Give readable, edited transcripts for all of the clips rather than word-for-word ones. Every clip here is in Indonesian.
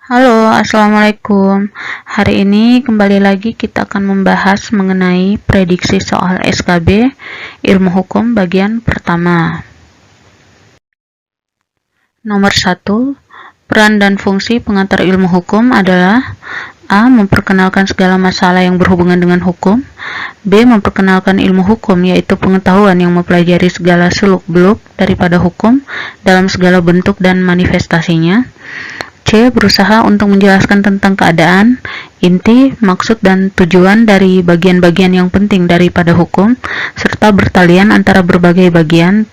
Halo, Assalamualaikum. Hari ini kembali lagi kita akan membahas mengenai prediksi soal SKB Ilmu Hukum bagian pertama. Nomor 1, peran dan fungsi pengantar ilmu hukum adalah A. Memperkenalkan segala masalah yang berhubungan dengan hukum. B. Memperkenalkan ilmu hukum, yaitu pengetahuan yang mempelajari segala seluk-beluk daripada hukum dalam segala bentuk dan manifestasinya. C. Berusaha untuk menjelaskan tentang keadaan, inti, maksud, dan tujuan dari bagian-bagian yang penting daripada hukum, serta bertalian antara berbagai bagian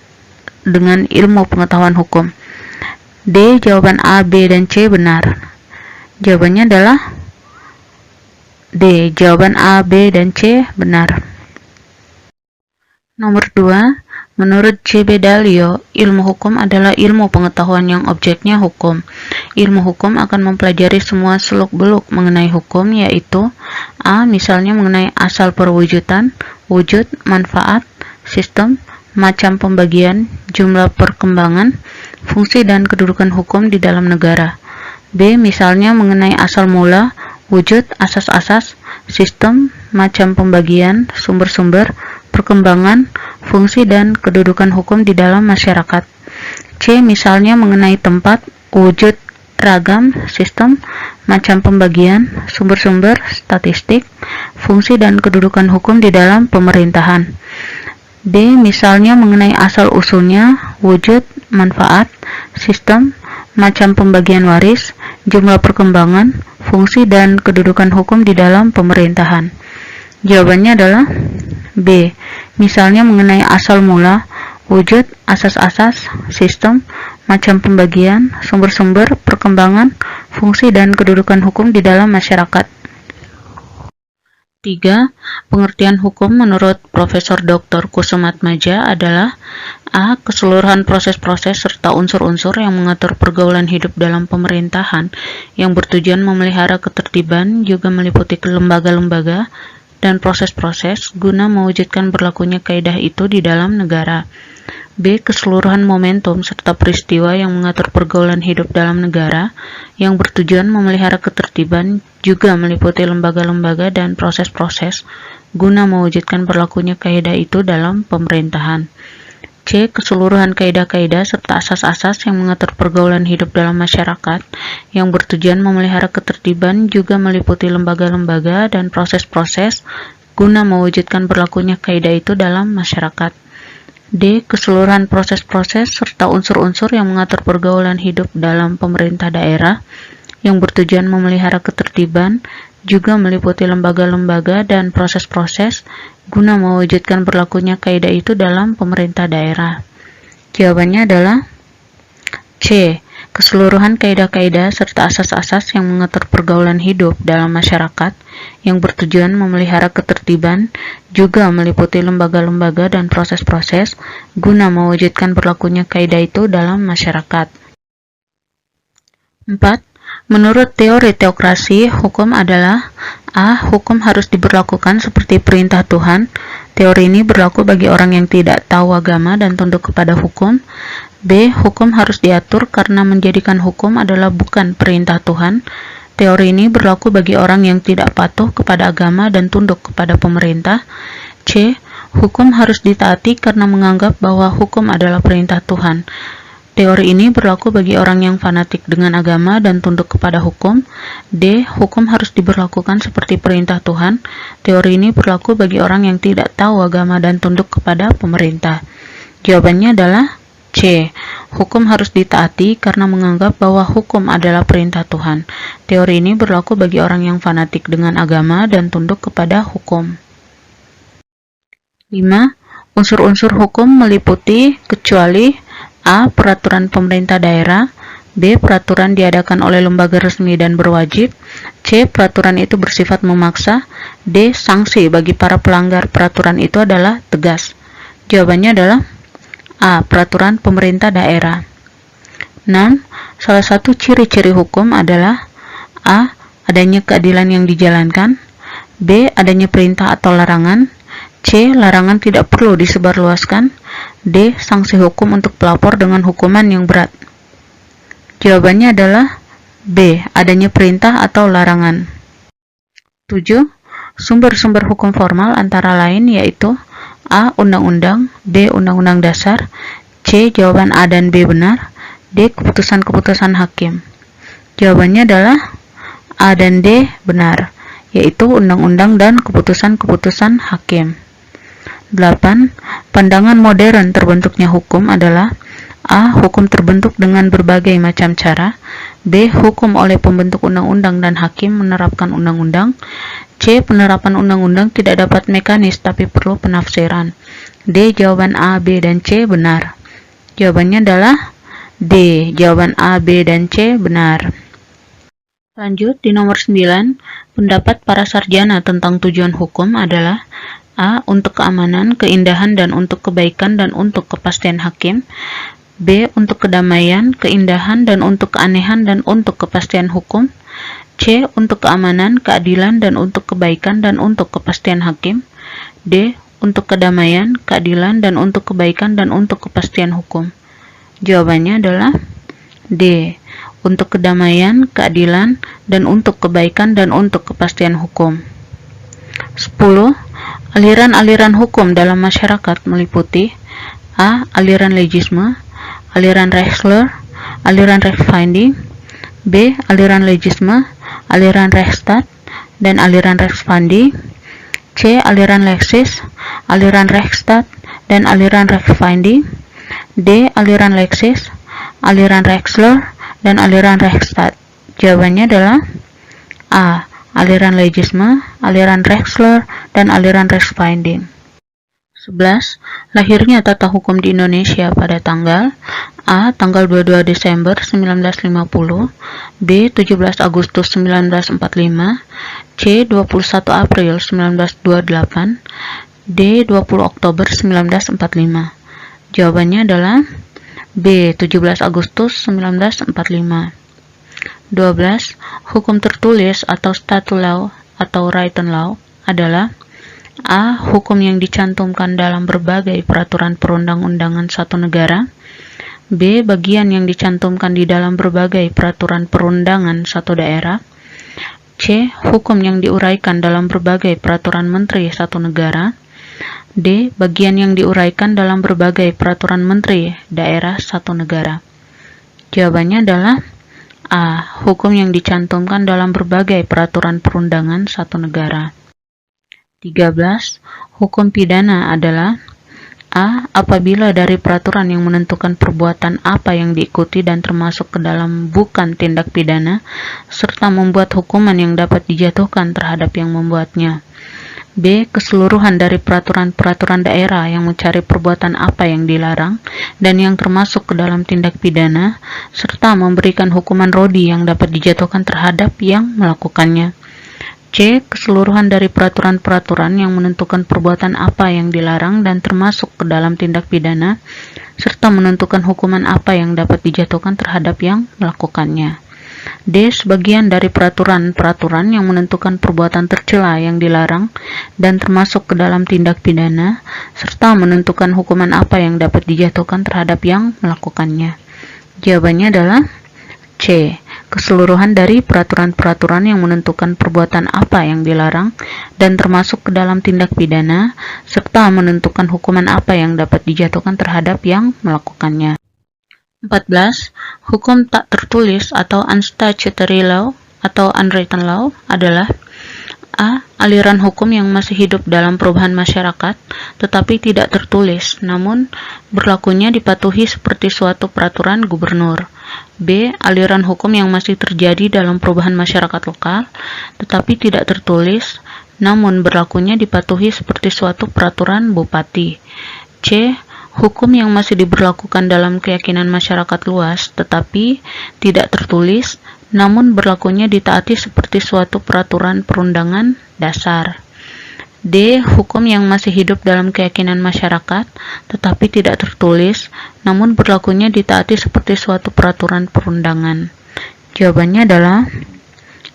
dengan ilmu pengetahuan hukum. D. Jawaban A, B, dan C benar. Jawabannya adalah D. Jawaban A, B, dan C benar. Nomor 2. Menurut J.B. Dalio, ilmu hukum adalah ilmu pengetahuan yang objeknya hukum. Ilmu hukum akan mempelajari semua seluk-beluk mengenai hukum, yaitu A. Misalnya mengenai asal perwujudan, wujud, manfaat, sistem, macam pembagian, jumlah perkembangan, fungsi dan kedudukan hukum di dalam negara. B. Misalnya mengenai asal mula, wujud, asas-asas, sistem, macam pembagian, sumber-sumber, perkembangan, fungsi dan kedudukan hukum di dalam masyarakat. C. Misalnya mengenai tempat, wujud, ragam, sistem, macam pembagian, sumber-sumber, statistik, fungsi dan kedudukan hukum di dalam pemerintahan. D. Misalnya mengenai asal-usulnya, wujud, manfaat, sistem, macam pembagian waris, jumlah perkembangan, fungsi dan kedudukan hukum di dalam pemerintahan. Jawabannya adalah B. Misalnya mengenai asal mula, wujud, asas-asas, sistem, macam pembagian, sumber-sumber, perkembangan, fungsi dan kedudukan hukum di dalam masyarakat. 3. Pengertian hukum menurut Profesor Dr. Kusumatmaja adalah A. Keseluruhan proses-proses serta unsur-unsur yang mengatur pergaulan hidup dalam pemerintahan yang bertujuan memelihara ketertiban, juga meliputi lembaga-lembaga dan proses-proses guna mewujudkan berlakunya kaidah itu di dalam negara. B. Keseluruhan momentum serta peristiwa yang mengatur pergaulan hidup dalam negara yang bertujuan memelihara ketertiban, juga meliputi lembaga-lembaga dan proses-proses guna mewujudkan berlakunya kaidah itu dalam pemerintahan. C. Keseluruhan kaidah-kaidah serta asas-asas yang mengatur pergaulan hidup dalam masyarakat yang bertujuan memelihara ketertiban, juga meliputi lembaga-lembaga dan proses-proses guna mewujudkan berlakunya kaidah itu dalam masyarakat. D. Keseluruhan proses-proses serta unsur-unsur yang mengatur pergaulan hidup dalam pemerintah daerah yang bertujuan memelihara ketertiban, juga meliputi lembaga-lembaga dan proses-proses guna mewujudkan berlakunya kaidah itu dalam pemerintah daerah. Jawabannya adalah C. Keseluruhan kaidah-kaidah serta asas-asas yang mengatur pergaulan hidup dalam masyarakat yang bertujuan memelihara ketertiban, juga meliputi lembaga-lembaga dan proses-proses guna mewujudkan berlakunya kaidah itu dalam masyarakat. 4. Menurut teori teokrasi, hukum adalah A. Hukum harus diberlakukan seperti perintah Tuhan. Teori ini berlaku bagi orang yang tidak tahu agama dan tunduk kepada hukum. B. Hukum harus diatur karena menjadikan hukum adalah bukan perintah Tuhan. Teori ini berlaku bagi orang yang tidak patuh kepada agama dan tunduk kepada pemerintah. C. Hukum harus ditaati karena menganggap bahwa hukum adalah perintah Tuhan. Teori ini berlaku bagi orang yang fanatik dengan agama dan tunduk kepada hukum. D. Hukum harus diberlakukan seperti perintah Tuhan. Teori ini berlaku bagi orang yang tidak tahu agama dan tunduk kepada pemerintah. Jawabannya adalah C. Hukum harus ditaati karena menganggap bahwa hukum adalah perintah Tuhan. Teori ini berlaku bagi orang yang fanatik dengan agama dan tunduk kepada hukum. 5. Unsur-unsur hukum meliputi kecuali A. Peraturan pemerintah daerah. B. Peraturan diadakan oleh lembaga resmi dan berwajib. C. Peraturan itu bersifat memaksa. D. Sanksi bagi para pelanggar peraturan itu adalah tegas. Jawabannya adalah A. Peraturan pemerintah daerah. 6. Salah satu ciri-ciri hukum adalah A. Adanya keadilan yang dijalankan. B. Adanya perintah atau larangan. C. Larangan tidak perlu disebarluaskan. D. Sanksi hukum untuk pelapor dengan hukuman yang berat. Jawabannya adalah B. Adanya perintah atau larangan. 7. Sumber-sumber hukum formal antara lain yaitu A. Undang-undang, B. Undang-undang dasar, C. Jawaban A dan B benar, D. Keputusan-keputusan hakim. Jawabannya adalah A dan D benar, yaitu undang-undang dan keputusan-keputusan hakim. 8. Pandangan modern terbentuknya hukum adalah A. Hukum terbentuk dengan berbagai macam cara, B. Hukum oleh pembentuk undang-undang dan hakim menerapkan undang-undang, C. Penerapan undang-undang tidak dapat mekanis tapi perlu penafsiran, D. Jawaban A, B, dan C benar. Jawabannya adalah D. Jawaban A, B, dan C benar. Lanjut di nomor 9, pendapat para sarjana tentang tujuan hukum adalah A. Untuk keamanan, keindahan, dan untuk kebaikan dan untuk kepastian hakim, B. Untuk kedamaian, keindahan, dan untuk keanehan dan untuk kepastian hukum, C. Untuk keamanan, keadilan, dan untuk kebaikan dan untuk kepastian hakim, D. Untuk kedamaian, keadilan, dan untuk kebaikan dan untuk kepastian hukum. Jawabannya adalah D. Untuk kedamaian, keadilan, dan untuk kebaikan dan untuk kepastian hukum. 10. Aliran-aliran hukum dalam masyarakat meliputi A. Aliran legisme, aliran Rechsler, aliran Rechtsfinding, B. Aliran legisme, aliran Rechtsstaat, dan aliran Rechtsfinding, C. Aliran Lexis, aliran Rechtsstaat, dan aliran Rechtsfinding, D. Aliran Lexis, aliran Rechsler, dan aliran Rechtsstaat. Jawabannya adalah A. Aliran legisme, aliran Rechsler, dan aliran Rechtsfinding. 11. Lahirnya tata hukum di Indonesia pada tanggal A. Tanggal 22 Desember 1950, B. 17 Agustus 1945, C. 21 April 1928, D. 20 Oktober 1945. Jawabannya adalah B. 17 Agustus 1945. 12. Hukum tertulis atau statute law atau written law adalah A. Hukum yang dicantumkan dalam berbagai peraturan perundang-undangan satu negara, B. Bagian yang dicantumkan di dalam berbagai peraturan perundangan satu daerah, C. Hukum yang diuraikan dalam berbagai peraturan menteri satu negara, D. Bagian yang diuraikan dalam berbagai peraturan menteri daerah satu negara. Jawabannya adalah A. Hukum yang dicantumkan dalam berbagai peraturan perundangan satu negara. 13. Hukum pidana adalah A. Apabila dari peraturan yang menentukan perbuatan apa yang diikuti dan termasuk ke dalam bukan tindak pidana, serta membuat hukuman yang dapat dijatuhkan terhadap yang membuatnya. B. Keseluruhan dari peraturan-peraturan daerah yang mencari perbuatan apa yang dilarang dan yang termasuk ke dalam tindak pidana, serta memberikan hukuman rodi yang dapat dijatuhkan terhadap yang melakukannya. C. Keseluruhan dari peraturan-peraturan yang menentukan perbuatan apa yang dilarang dan termasuk ke dalam tindak pidana, serta menentukan hukuman apa yang dapat dijatuhkan terhadap yang melakukannya. D. Sebagian dari peraturan-peraturan yang menentukan perbuatan tercela yang dilarang dan termasuk ke dalam tindak pidana, serta menentukan hukuman apa yang dapat dijatuhkan terhadap yang melakukannya. Jawabannya adalah C. Keseluruhan dari peraturan-peraturan yang menentukan perbuatan apa yang dilarang dan termasuk ke dalam tindak pidana, serta menentukan hukuman apa yang dapat dijatuhkan terhadap yang melakukannya. 14. Hukum tak tertulis atau unstatutory law atau unwritten law adalah A. Aliran hukum yang masih hidup dalam perubahan masyarakat tetapi tidak tertulis, namun berlakunya dipatuhi seperti suatu peraturan gubernur. B. Aliran hukum yang masih terjadi dalam perubahan masyarakat lokal tetapi tidak tertulis, namun berlakunya dipatuhi seperti suatu peraturan bupati. C. Hukum yang masih diberlakukan dalam keyakinan masyarakat luas tetapi tidak tertulis, namun berlakunya ditaati seperti suatu peraturan perundangan dasar. D. Hukum yang masih hidup dalam keyakinan masyarakat tetapi tidak tertulis, namun berlakunya ditaati seperti suatu peraturan perundangan. Jawabannya adalah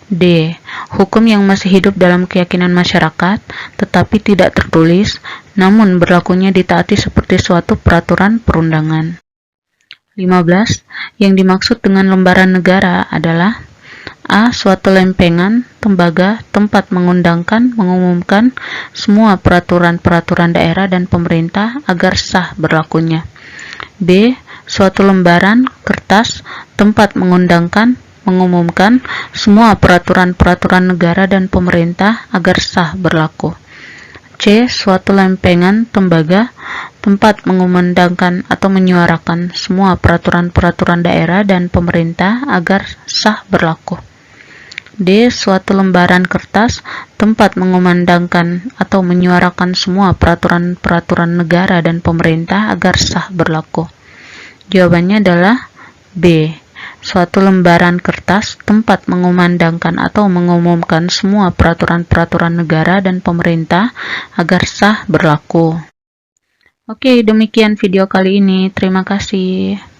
D. Hukum yang masih hidup dalam keyakinan masyarakat tetapi tidak tertulis, namun berlakunya ditaati seperti suatu peraturan perundangan. 15. Yang dimaksud dengan lembaran negara adalah A. Suatu lempengan, tembaga, tempat mengumumkan semua peraturan-peraturan daerah dan pemerintah agar sah berlakunya. B. Suatu lembaran kertas, tempat mengumumkan semua peraturan-peraturan negara dan pemerintah agar sah berlaku. C. Suatu lempengan tembaga, tempat mengumandangkan atau menyuarakan semua peraturan-peraturan daerah dan pemerintah agar sah berlaku. D. Suatu lembaran kertas, tempat mengumandangkan atau menyuarakan semua peraturan-peraturan negara dan pemerintah agar sah berlaku. Jawabannya adalah B. Suatu lembaran kertas, tempat mengumandangkan atau mengumumkan semua peraturan-peraturan negara dan pemerintah agar sah berlaku. Oke, demikian video kali ini. Terima kasih.